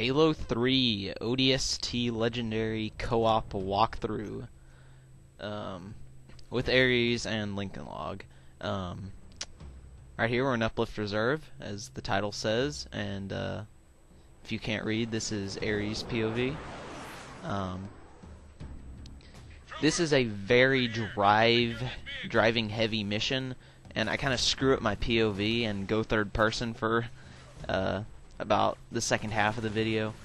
Halo 3 ODST Legendary Co-op walkthrough with Ares and Lincoln Log. Right here we're in Uplift Reserve, as the title says, and if you can't read, this is Ares POV. This is a very driving heavy mission, and I kind of screw up my POV and go third person for about the second half of the video.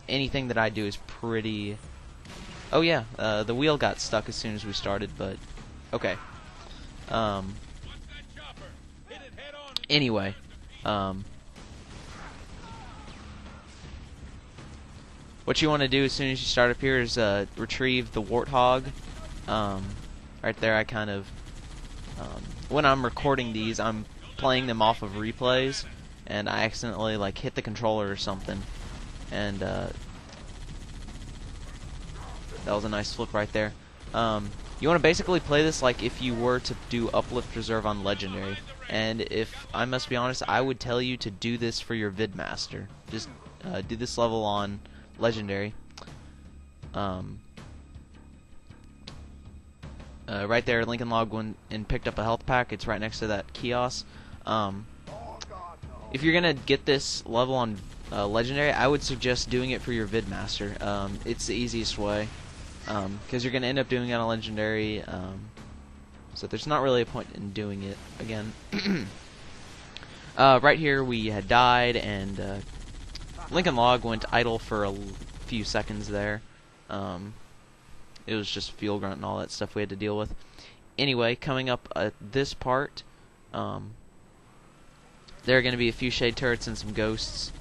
Anything that I do is pretty... Oh yeah, the wheel got stuck as soon as we started, but okay. Anyway, what you want to do as soon as you start up here is retrieve the warthog. Right there, I kind of when I'm recording these, I'm playing them off of replays, and I accidentally like hit the controller or something, and that was a nice flip right there. You want to basically play this like if you were to do Uplift Reserve on Legendary, and if I must be honest, I would tell you to do this for your vidmaster. Just do this level on Legendary. Right there, Lincoln Log went and picked up a health pack. It's right next to that kiosk. If you're gonna get this level on Legendary, I would suggest doing it for your vidmaster. It's the easiest way, because you're gonna end up doing it on Legendary. So there's not really a point in doing it again. Right here, we had died, and Lincoln Log went idle for a few seconds there. It was just fuel grunt and all that stuff we had to deal with. Anyway, coming up at this part, there are going to be a few shade turrets and some ghosts.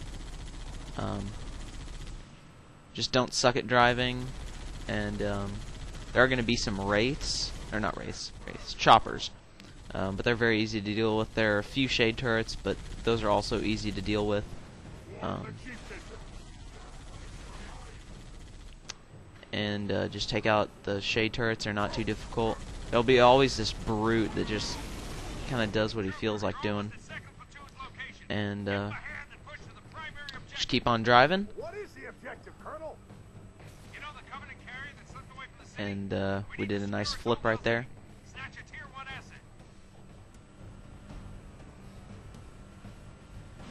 Just don't suck at driving, and there are going to be some wraiths, or not wraiths, choppers. But they're very easy to deal with. There are a few shade turrets, but those are also easy to deal with. And just take out the shade turrets. They're not too difficult. There'll be always this brute that just kind of does what he feels like doing. And just keep on driving. And we did a nice flip right there.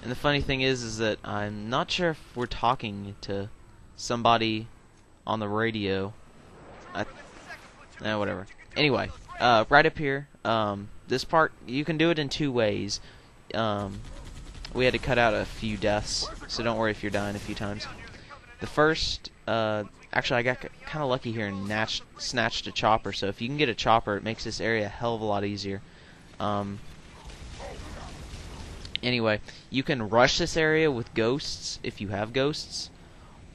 And the funny thing is that I'm not sure if we're talking to somebody on the radio. Whatever. Anyway, right up here, this part, you can do it in two ways. We had to cut out a few deaths, so don't worry if you're dying a few times. The first, actually I got kind of lucky here and snatched a chopper, so if you can get a chopper, it makes this area a hell of a lot easier. Anyway, you can rush this area with ghosts, if you have ghosts.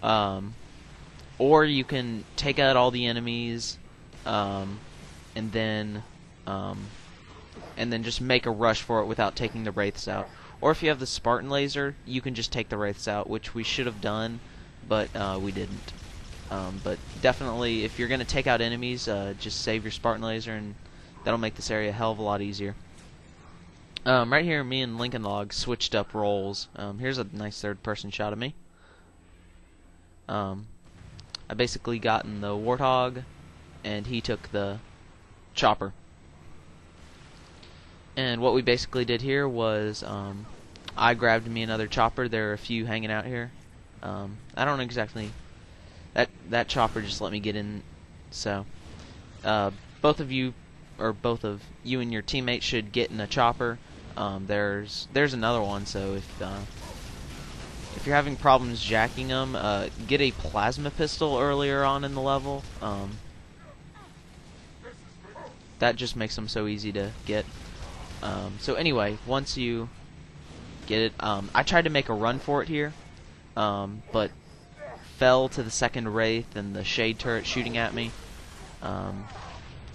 Or you can take out all the enemies, and then just make a rush for it without taking the wraiths out. Or if you have the Spartan laser, you can just take the wraiths out, which we should have done, but we didn't. But definitely, if you're going to take out enemies, just save your Spartan laser, and that'll make this area a hell of a lot easier. Right here, me and Lincoln Log switched up roles. Here's a nice third-person shot of me. I basically got in the warthog, and he took the chopper. And what we basically did here was, I grabbed me another chopper. There are a few hanging out here. I don't exactly... That chopper just let me get in, so... both of you and your teammates should get in a chopper. There's another one, so if you're having problems jacking them, get a plasma pistol earlier on in the level. That just makes them so easy to get. So anyway, once you get it, I tried to make a run for it here, but fell to the second wraith and the shade turret shooting at me.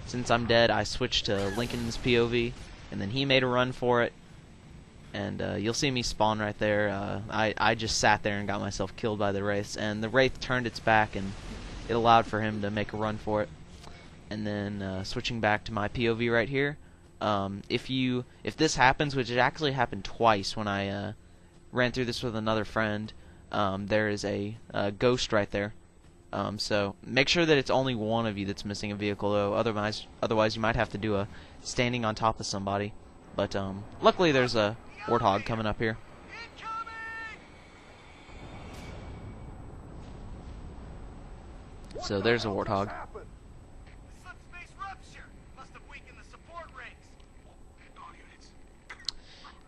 Since I'm dead, I switched to Lincoln's POV, and then he made a run for it. And you'll see me spawn right there. I just sat there and got myself killed by the wraiths, and the wraith turned its back, and it allowed for him to make a run for it. And then switching back to my POV right here, if this happens, which it actually happened twice when I ran through this with another friend, there is a ghost right there. So make sure that it's only one of you that's missing a vehicle, though. Otherwise you might have to do a standing on top of somebody. But luckily there's a warthog coming up here. So there's a warthog.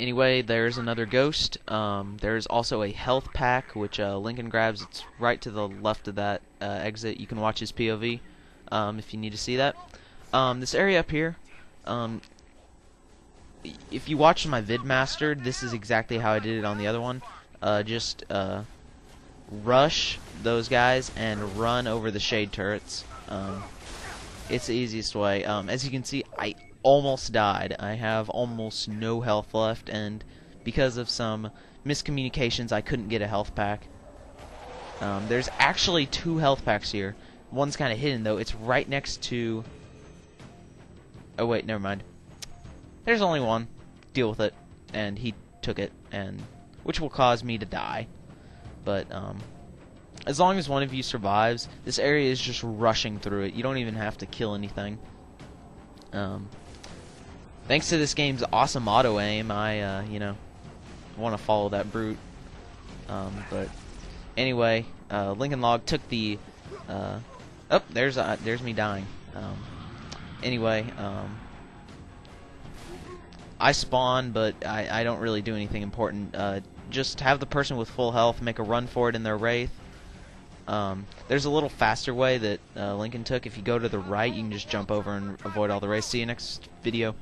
Anyway, there's another ghost. There's also a health pack, which Lincoln grabs. It's right to the left of that exit. You can watch his POV if you need to see that. This area up here, if you watch my vidmaster, this is exactly how I did it on the other one. Just rush those guys and run over the shade turrets. It's the easiest way. As you can see, I almost died. I have almost no health left, and because of some miscommunications, I couldn't get a health pack. There's actually 2 health packs here. One's kind of hidden, though. It's right next to... Oh, wait, never mind. There's only one. Deal with it. And he took it, and which will cause me to die. But, as long as one of you survives, this area is just rushing through it. You don't even have to kill anything. Thanks to this game's awesome auto-aim, I, you know, want to follow that brute. But anyway, Lincoln Log took the... oh, there's me dying. Anyway, I spawn, but I don't really do anything important. Just have the person with full health make a run for it in their Wraith. There's a little faster way that Lincoln took. If you go to the right, you can just jump over and avoid all the Wraiths. See you next video.